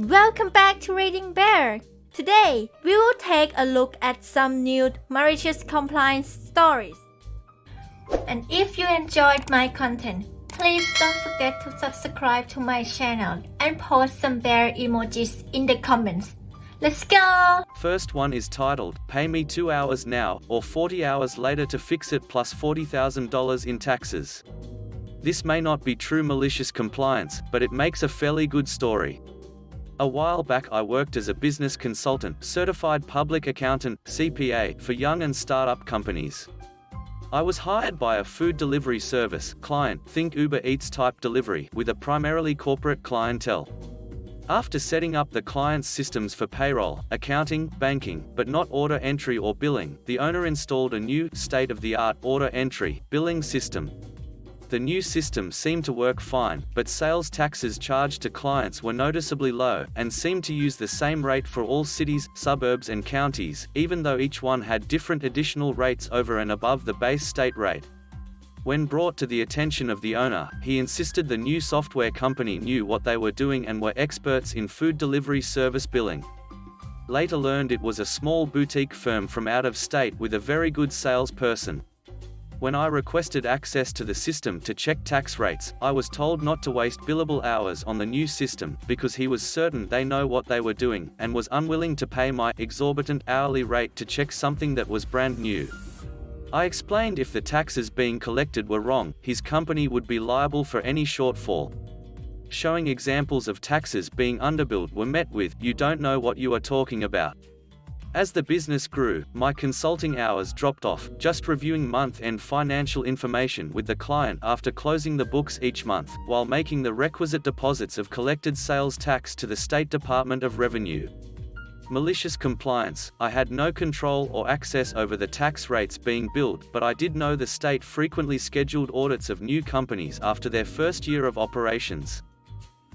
Welcome back to Reading Bear. Today, we will take a look at some new malicious compliance stories. And if you enjoyed my content, please don't forget to subscribe to my channel and post some bear emojis in the comments. Let's go! First one is titled, "Pay me 2 hours now, or 40 hours later to fix it plus $40,000 in taxes." This may not be true malicious compliance, but it makes a fairly good story. A while back I worked as a business consultant, certified public accountant, CPA, for young and startup companies. I was hired by a food delivery service client, think Uber Eats type delivery, with a primarily corporate clientele. After setting up the client's systems for payroll, accounting, banking, but not order entry or billing, the owner installed a new, state-of-the-art order entry, billing system. The new system seemed to work fine, but sales taxes charged to clients were noticeably low, and seemed to use the same rate for all cities, suburbs and counties, even though each one had different additional rates over and above the base state rate. When brought to the attention of the owner, he insisted the new software company knew what they were doing and were experts in food delivery service billing. Later learned it was a small boutique firm from out of state with a very good salesperson. When I requested access to the system to check tax rates, I was told not to waste billable hours on the new system, because he was certain they know what they were doing, and was unwilling to pay my exorbitant hourly rate to check something that was brand new. I explained if the taxes being collected were wrong, his company would be liable for any shortfall. Showing examples of taxes being underbilled were met with, "You don't know what you are talking about." As the business grew, my consulting hours dropped off, just reviewing month-end financial information with the client after closing the books each month, while making the requisite deposits of collected sales tax to the State Department of Revenue. Malicious compliance: I had no control or access over the tax rates being billed, but I did know the state frequently scheduled audits of new companies after their first year of operations.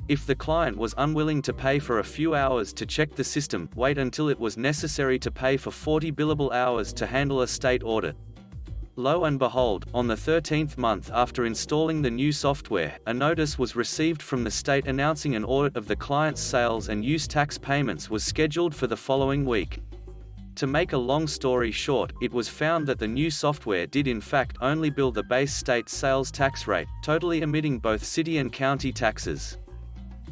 If the client was unwilling to pay for a few hours to check the system, wait until it was necessary to pay for 40 billable hours to handle a state audit. Lo and behold, on the 13th month after installing the new software, a notice was received from the state announcing an audit of the client's sales and use tax payments was scheduled for the following week. To make a long story short, it was found that the new software did in fact only bill the base state sales tax rate, totally omitting both city and county taxes.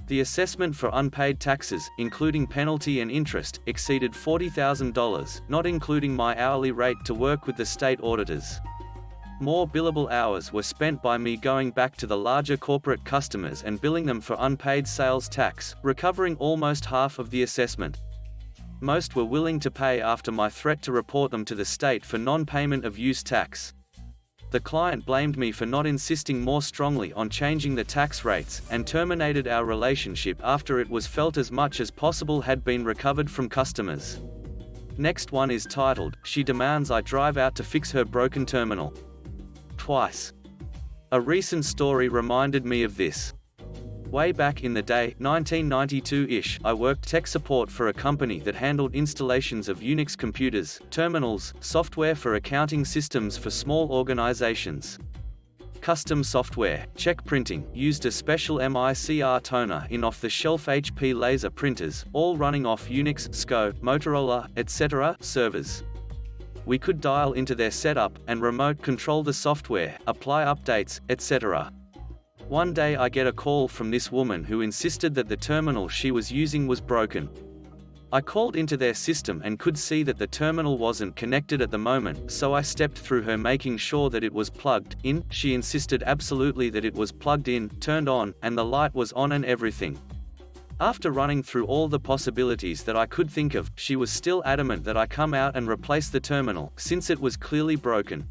The assessment for unpaid taxes, including penalty and interest, exceeded $40,000, not including my hourly rate to work with the state auditors. More billable hours were spent by me going back to the larger corporate customers and billing them for unpaid sales tax, recovering almost half of the assessment. Most were willing to pay after my threat to report them to the state for non-payment of use tax. The client blamed me for not insisting more strongly on changing the tax rates, and terminated our relationship after it was felt as much as possible had been recovered from customers. Next one is titled, "She demands I drive out to fix her broken terminal twice." A recent story reminded me of this. Way back in the day, 1992-ish, I worked tech support for a company that handled installations of Unix computers, terminals, software for accounting systems for small organizations. Custom software, check printing, used a special MICR toner in off-the-shelf HP laser printers, all running off Unix, SCO, Motorola, etc. servers. We could dial into their setup, and remote control the software, apply updates, etc. One day I get a call from this woman who insisted that the terminal she was using was broken. I called into their system and could see that the terminal wasn't connected at the moment, so I stepped through her making sure that it was plugged in. She insisted absolutely that it was plugged in, turned on, and the light was on and everything. After running through all the possibilities that I could think of, she was still adamant that I come out and replace the terminal, since it was clearly broken.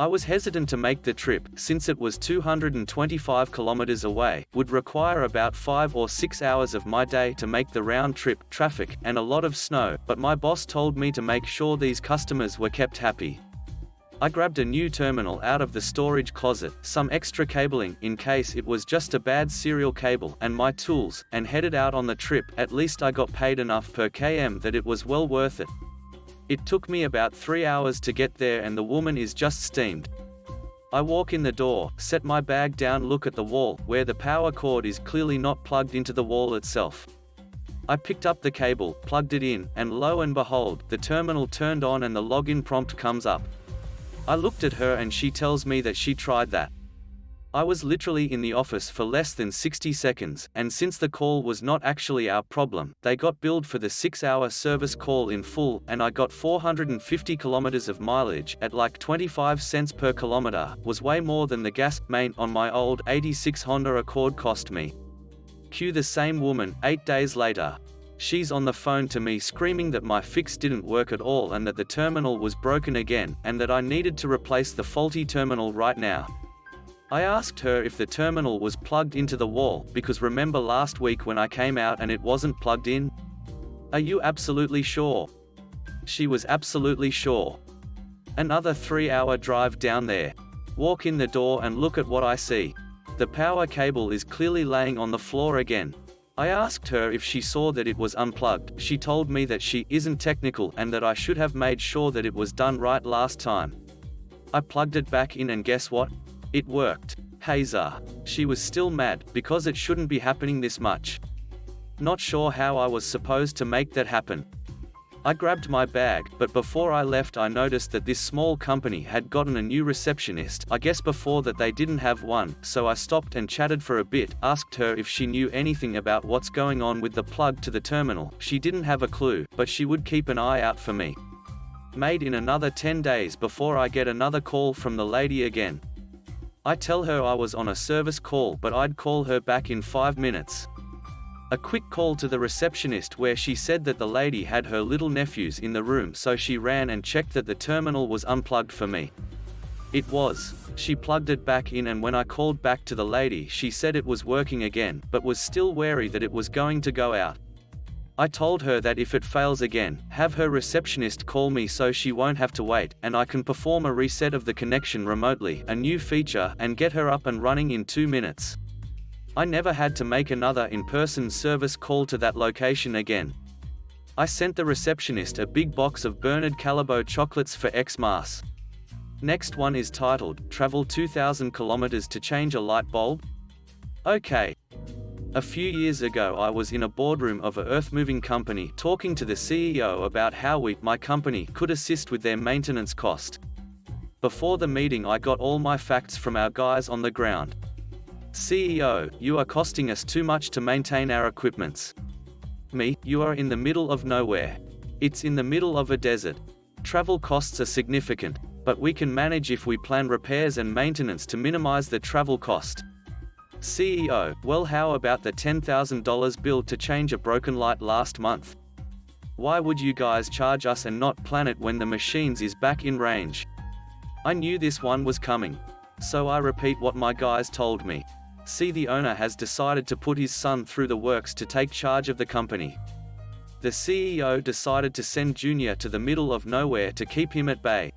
I was hesitant to make the trip, since it was 225 kilometers away, would require about 5 or 6 hours of my day to make the round trip, traffic, and a lot of snow, but my boss told me to make sure these customers were kept happy. I grabbed a new terminal out of the storage closet, some extra cabling in case it was just a bad serial cable, and my tools, and headed out on the trip. At least I got paid enough per km that it was well worth it. It took me about 3 hours to get there, and the woman is just steamed. I walk in the door, set my bag down, look at the wall, where the power cord is clearly not plugged into the wall itself. I picked up the cable, plugged it in, and lo and behold, the terminal turned on and the login prompt comes up. I looked at her and she tells me that she tried that. I was literally in the office for less than 60 seconds, and since the call was not actually our problem, they got billed for the 6-hour service call in full, and I got 450 kilometers of mileage at like 25 cents per kilometer, was way more than the gas main on my old '86 Honda Accord cost me. Cue the same woman, 8 days later. She's on the phone to me screaming that my fix didn't work at all and that the terminal was broken again, and that I needed to replace the faulty terminal right now. I asked her if the terminal was plugged into the wall, because remember last week when I came out and it wasn't plugged in? Are you absolutely sure? She was absolutely sure. Another 3-hour drive down there. Walk in the door and look at what I see. The power cable is clearly laying on the floor again. I asked her if she saw that it was unplugged. She told me that she isn't technical and that I should have made sure that it was done right last time. I plugged it back in and guess what? It worked. Hazer. She was still mad, because it shouldn't be happening this much. Not sure how I was supposed to make that happen. I grabbed my bag, but before I left I noticed that this small company had gotten a new receptionist. I guess before that they didn't have one, so I stopped and chatted for a bit, asked her if she knew anything about what's going on with the plug to the terminal. She didn't have a clue, but she would keep an eye out for me. Made in another 10 days before I get another call from the lady again. I tell her I was on a service call, but I'd call her back in 5 minutes. A quick call to the receptionist where she said that the lady had her little nephews in the room, so she ran and checked that the terminal was unplugged for me. It was. She plugged it back in, and when I called back to the lady she said it was working again, but was still wary that it was going to go out. I told her that if it fails again, have her receptionist call me so she won't have to wait, and I can perform a reset of the connection remotely, a new feature, and get her up and running in 2 minutes. I never had to make another in-person service call to that location again. I sent the receptionist a big box of Bernard Callebaut chocolates for Xmas. Next one is titled, Travel 2,000 kilometers to change a light bulb? Okay. A few years ago I was in a boardroom of a earth-moving company talking to the CEO about how my company, could assist with their maintenance cost. Before the meeting I got all my facts from our guys on the ground. CEO, you are costing us too much to maintain our equipments. Me, you are in the middle of nowhere. It's in the middle of a desert. Travel costs are significant, but we can manage if we plan repairs and maintenance to minimize the travel cost. CEO, well, how about the $10,000 bill to change a broken light last month? Why would you guys charge us and not plan it when the machines is back in range? I knew this one was coming. So I repeat what my guys told me. See, the owner has decided to put his son through the works to take charge of the company. The CEO decided to send Junior to the middle of nowhere to keep him at bay.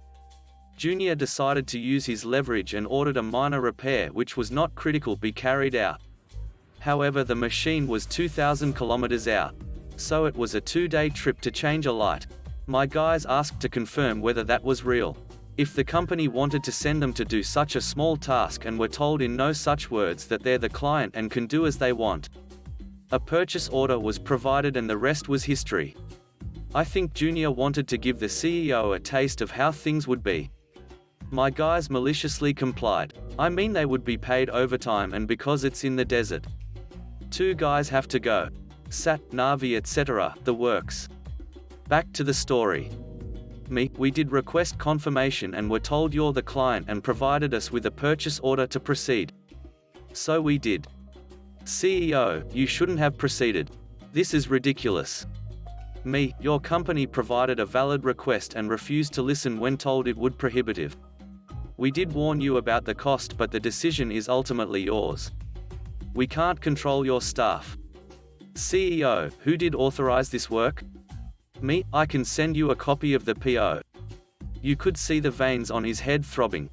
Junior decided to use his leverage and ordered a minor repair which was not critical be carried out. However, the machine was 2,000 kilometers out. So it was a 2-day trip to change a light. My guys asked to confirm whether that was real. If the company wanted to send them to do such a small task and were told in no such words that they're the client and can do as they want. A purchase order was provided and the rest was history. I think Junior wanted to give the CEO a taste of how things would be. My guys maliciously complied. I mean, they would be paid overtime, and because it's in the desert. 2 guys have to go. Sat, Navi, etc., the works. Back to the story. We did request confirmation and were told you're the client and provided us with a purchase order to proceed. So we did. CEO, you shouldn't have proceeded. This is ridiculous. Your company provided a valid request and refused to listen when told it would prohibitive. We did warn you about the cost, but the decision is ultimately yours. We can't control your staff. CEO, who did authorize this work? I can send you a copy of the PO. You could see the veins on his head throbbing.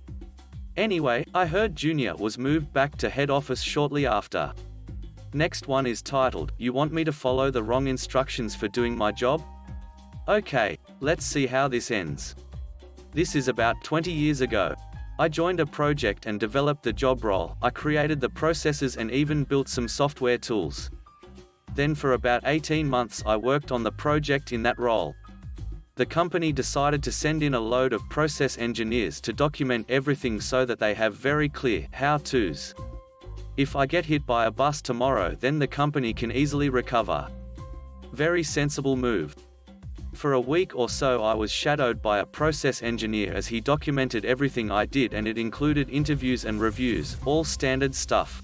Anyway, I heard Junior was moved back to head office shortly after. Next one is titled, You Want Me to Follow the Wrong Instructions for Doing My Job? Okay, let's see how this ends. This is about 20 years ago. I joined a project and developed the job role. I created the processes and even built some software tools. Then for about 18 months I worked on the project in that role. The company decided to send in a load of process engineers to document everything so that they have very clear how-tos. If I get hit by a bus tomorrow, then the company can easily recover. Very sensible move. For a week or so I was shadowed by a process engineer as he documented everything I did, and it included interviews and reviews, all standard stuff.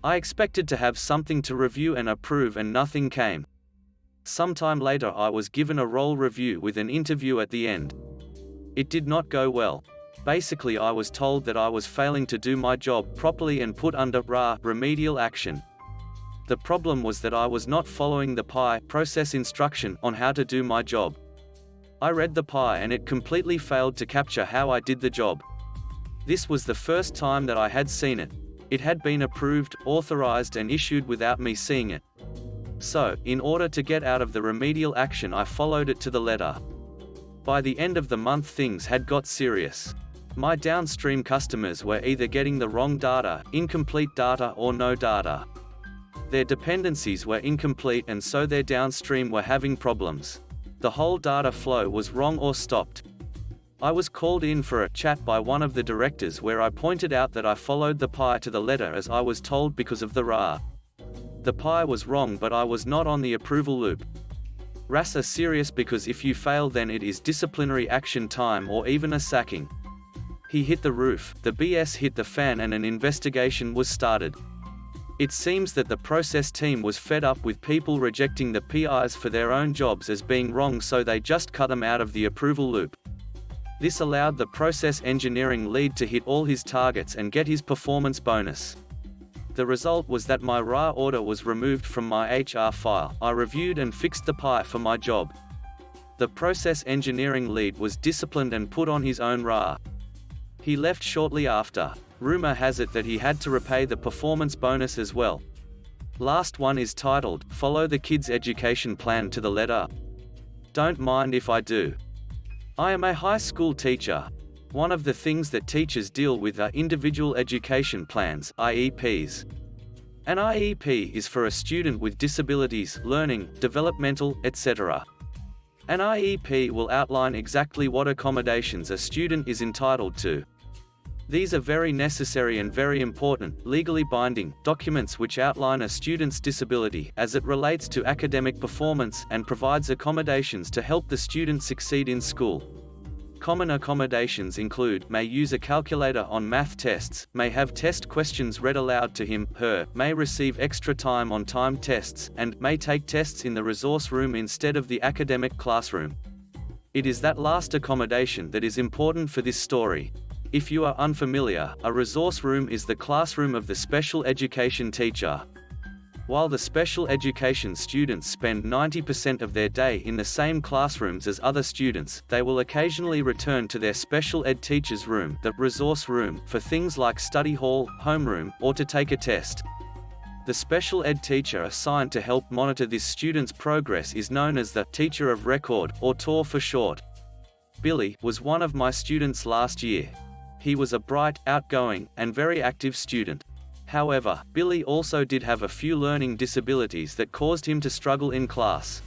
I expected to have something to review and approve, and nothing came. Sometime later I was given a role review with an interview at the end. It did not go well. Basically I was told that I was failing to do my job properly and put under remedial action. The problem was that I was not following the PI process instruction on how to do my job. I read the PI and it completely failed to capture how I did the job. This was the first time that I had seen it. It had been approved, authorized and issued without me seeing it. So, in order to get out of the remedial action, I followed it to the letter. By the end of the month things had got serious. My downstream customers were either getting the wrong data, incomplete data or no data. Their dependencies were incomplete and so their downstream were having problems. The whole data flow was wrong or stopped. I was called in for a chat by one of the directors where I pointed out that I followed the PI to the letter as I was told because of the RA. The PI was wrong, but I was not on the approval loop. RAs are serious because if you fail then it is disciplinary action time or even a sacking. He hit the roof, the BS hit the fan and an investigation was started. It seems that the process team was fed up with people rejecting the PIs for their own jobs as being wrong, so they just cut them out of the approval loop. This allowed the process engineering lead to hit all his targets and get his performance bonus. The result was that my RA order was removed from my HR file. I reviewed and fixed the PI for my job. The process engineering lead was disciplined and put on his own RA. He left shortly after. Rumor has it that he had to repay the performance bonus as well. Last one is titled, "Follow the Kids' Education Plan to the Letter." Don't mind if I do. I am a high school teacher. One of the things that teachers deal with are individual education plans, IEPs. An IEP is for a student with disabilities, learning, developmental, etc. An IEP will outline exactly what accommodations a student is entitled to. These are very necessary and very important, legally binding, documents which outline a student's disability as it relates to academic performance and provides accommodations to help the student succeed in school. Common accommodations include, may use a calculator on math tests, may have test questions read aloud to him, her, may receive extra time on timed tests, and may take tests in the resource room instead of the academic classroom. It is that last accommodation that is important for this story. If you are unfamiliar, a resource room is the classroom of the special education teacher. While the special education students spend 90% of their day in the same classrooms as other students, they will occasionally return to their special ed teacher's room, the resource room, for things like study hall, homeroom, or to take a test. The special ed teacher assigned to help monitor this student's progress is known as the teacher of record, or TOR for short. Billy was one of my students last year. He was a bright, outgoing, and very active student. However, Billy also did have a few learning disabilities that caused him to struggle in class.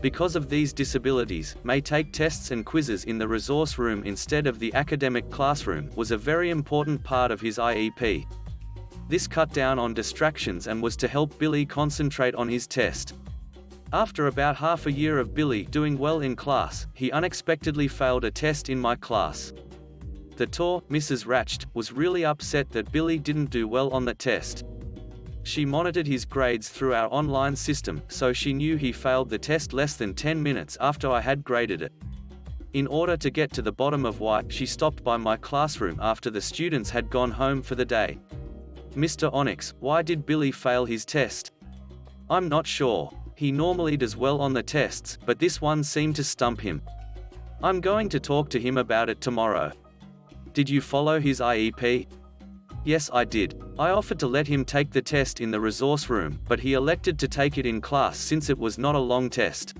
Because of these disabilities, may take tests and quizzes in the resource room instead of the academic classroom was a very important part of his IEP. This cut down on distractions and was to help Billy concentrate on his test. After about half a year of Billy doing well in class, he unexpectedly failed a test in my class. The TOR, Mrs. Ratched, was really upset that Billy didn't do well on the test. She monitored his grades through our online system, so she knew he failed the test less than 10 minutes after I had graded it. In order to get to the bottom of why, she stopped by my classroom after the students had gone home for the day. "Mr. Onyx, why did Billy fail his test?" "I'm not sure. He normally does well on the tests, but this one seemed to stump him. I'm going to talk to him about it tomorrow." "Did you follow his IEP?" "Yes, I did. I offered to let him take the test in the resource room, but he elected to take it in class since it was not a long test."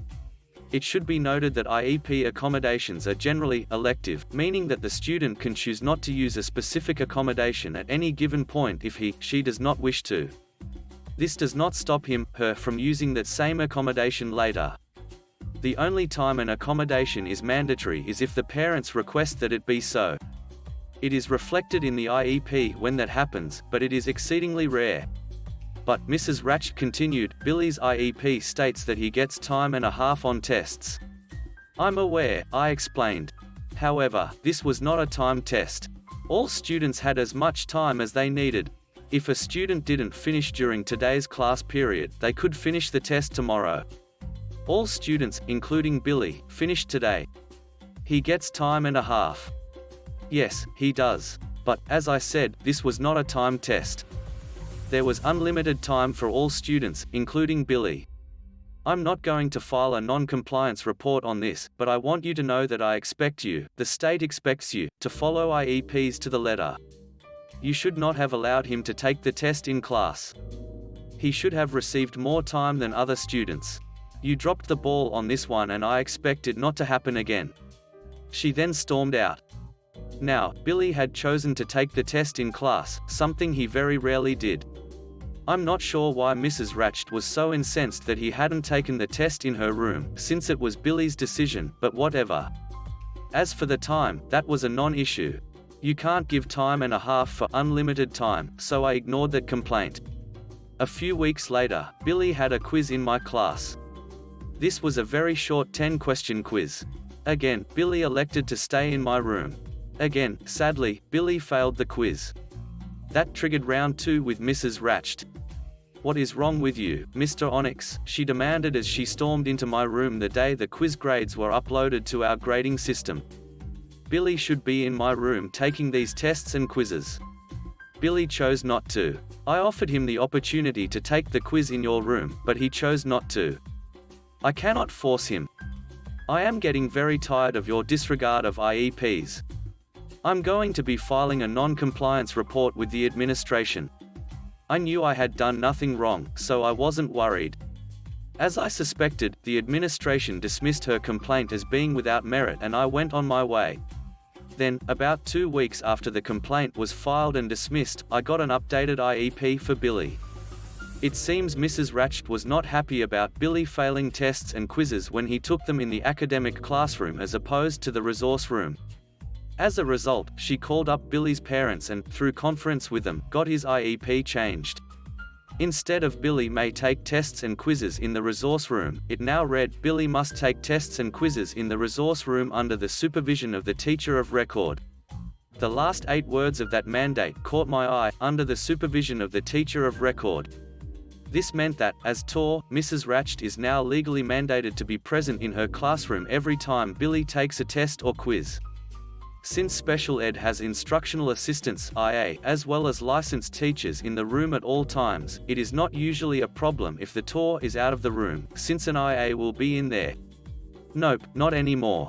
It should be noted that IEP accommodations are generally elective, meaning that the student can choose not to use a specific accommodation at any given point if he/she does not wish to. This does not stop her from using that same accommodation later. The only time an accommodation is mandatory is if the parents request that it be so. It is reflected in the IEP when that happens, but it is exceedingly rare. But, Mrs. Ratched continued, Billy's IEP states that he gets time and a half on tests. I'm aware, I explained. However, this was not a time test. All students had as much time as they needed. If a student didn't finish during today's class period, they could finish the test tomorrow. All students, including Billy, finished today. He gets time and a half. Yes, he does. But, as I said, this was not a time test. There was unlimited time for all students, including Billy. I'm not going to file a non-compliance report on this, but I want you to know that I expect you, the state expects you, to follow IEPs to the letter. You should not have allowed him to take the test in class. He should have received more time than other students. You dropped the ball on this one and I expect it not to happen again. She then stormed out. Now, Billy had chosen to take the test in class, something he very rarely did. I'm not sure why Mrs. Ratched was so incensed that he hadn't taken the test in her room, since it was Billy's decision, but whatever. As for the time, that was a non-issue. You can't give time and a half for unlimited time, so I ignored that complaint. A few weeks later, Billy had a quiz in my class. This was a very short 10-question quiz. Again, Billy elected to stay in my room. Again, sadly, Billy failed the quiz. That triggered round 2 with Mrs. Ratched. What is wrong with you, Mr. Onyx? She demanded as she stormed into my room the day the quiz grades were uploaded to our grading system. Billy should be in my room taking these tests and quizzes. Billy chose not to. I offered him the opportunity to take the quiz in your room, but he chose not to. I cannot force him. I am getting very tired of your disregard of IEPs. I'm going to be filing a non-compliance report with the administration. I knew I had done nothing wrong, so I wasn't worried. As I suspected, the administration dismissed her complaint as being without merit and I went on my way. Then, about 2 weeks after the complaint was filed and dismissed, I got an updated IEP for Billy. It seems Mrs. Ratched was not happy about Billy failing tests and quizzes when he took them in the academic classroom as opposed to the resource room. As a result, she called up Billy's parents and, through conference with them, got his IEP changed. Instead of Billy may take tests and quizzes in the resource room, it now read, Billy must take tests and quizzes in the resource room under the supervision of the teacher of record. The last 8 words of that mandate caught my eye, under the supervision of the teacher of record. This meant that, as TOR, Mrs. Ratched is now legally mandated to be present in her classroom every time Billy takes a test or quiz. Since special ed has instructional assistants IA, as well as licensed teachers in the room at all times, it is not usually a problem if the TOR is out of the room, since an IA will be in there. Nope, not anymore.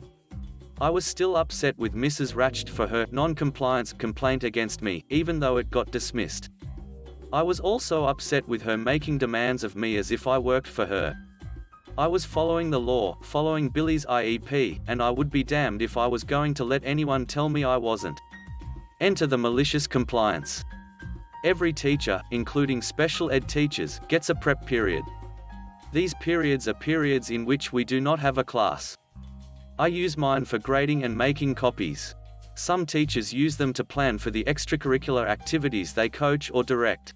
I was still upset with Mrs. Ratched for her non-compliance complaint against me, even though it got dismissed. I was also upset with her making demands of me as if I worked for her. I was following the law, following Billy's IEP, and I would be damned if I was going to let anyone tell me I wasn't. Enter the malicious compliance. Every teacher, including special ed teachers, gets a prep period. These periods are periods in which we do not have a class. I use mine for grading and making copies. Some teachers use them to plan for the extracurricular activities they coach or direct.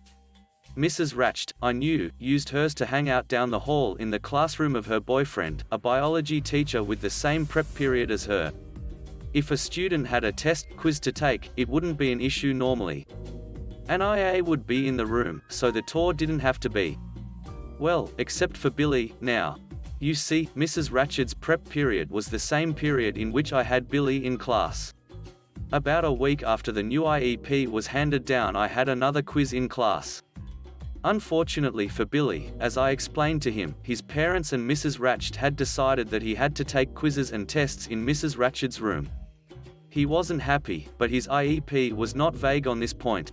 Mrs. Ratched, I knew, used hers to hang out down the hall in the classroom of her boyfriend, a biology teacher with the same prep period as her. If a student had a test quiz to take, it wouldn't be an issue normally. An IA would be in the room, so the TOR didn't have to be. Well, except for Billy, now. You see, Mrs. Ratched's prep period was the same period in which I had Billy in class. About a week after the new IEP was handed down, I had another quiz in class. Unfortunately for Billy, as I explained to him, his parents and Mrs. Ratched had decided that he had to take quizzes and tests in Mrs. Ratched's room. He wasn't happy, but his IEP was not vague on this point.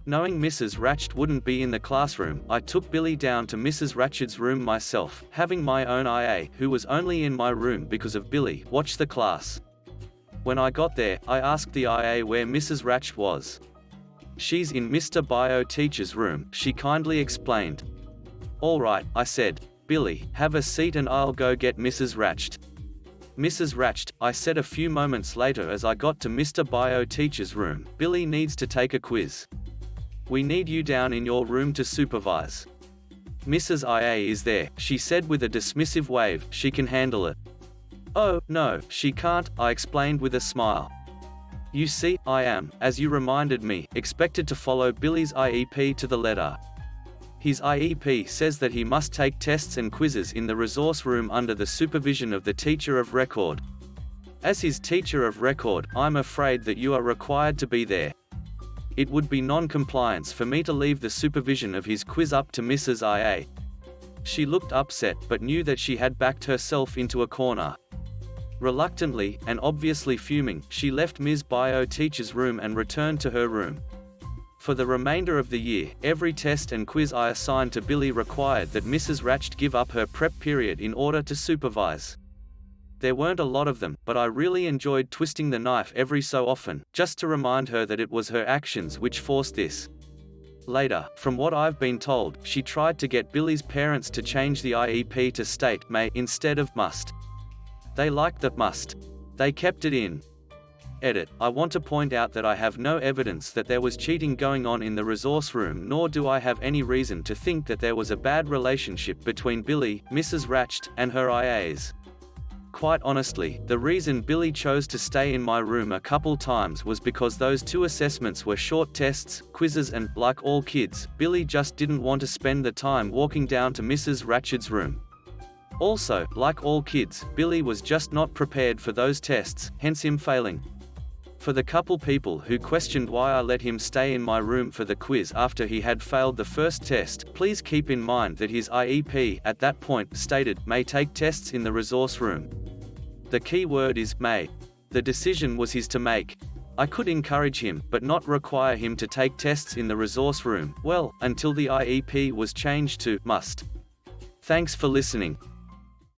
Knowing Mrs. Ratched wouldn't be in the classroom, I took Billy down to Mrs. Ratched's room myself, having my own IA, who was only in my room because of Billy, watch the class. When I got there, I asked the IA where Mrs. Ratched was. She's in Mr. Bio teacher's room, she kindly explained. All right, I said. Billy, have a seat and I'll go get Mrs. Ratched. Mrs. Ratched, I said a few moments later as I got to Mr. Bio teacher's room, Billy needs to take a quiz. We need you down in your room to supervise. Mrs. IA is there, she said with a dismissive wave, she can handle it. Oh, no, she can't, I explained with a smile. You see, I am, as you reminded me, expected to follow Billy's IEP to the letter. His IEP says that he must take tests and quizzes in the resource room under the supervision of the teacher of record. As his teacher of record, I'm afraid that you are required to be there. It would be non-compliance for me to leave the supervision of his quiz up to Mrs. IA. She looked upset but knew that she had backed herself into a corner. Reluctantly, and obviously fuming, she left Ms. Bio teacher's room and returned to her room. For the remainder of the year, every test and quiz I assigned to Billy required that Mrs. Ratched give up her prep period in order to supervise. There weren't a lot of them, but I really enjoyed twisting the knife every so often, just to remind her that it was her actions which forced this. Later, from what I've been told, she tried to get Billy's parents to change the IEP to state may instead of must. They liked that must. They kept it in. Edit. I want to point out that I have no evidence that there was cheating going on in the resource room, nor do I have any reason to think that there was a bad relationship between Billy, Mrs. Ratched, and her IAs. Quite honestly, the reason Billy chose to stay in my room a couple times was because those two assessments were short tests, quizzes and, like all kids, Billy just didn't want to spend the time walking down to Mrs. Ratched's room. Also, like all kids, Billy was just not prepared for those tests, hence him failing. For the couple people who questioned why I let him stay in my room for the quiz after he had failed the first test, please keep in mind that his IEP, at that point, stated, may take tests in the resource room. The key word is may. The decision was his to make. I could encourage him, but not require him to take tests in the resource room, well, until the IEP was changed to must. Thanks for listening.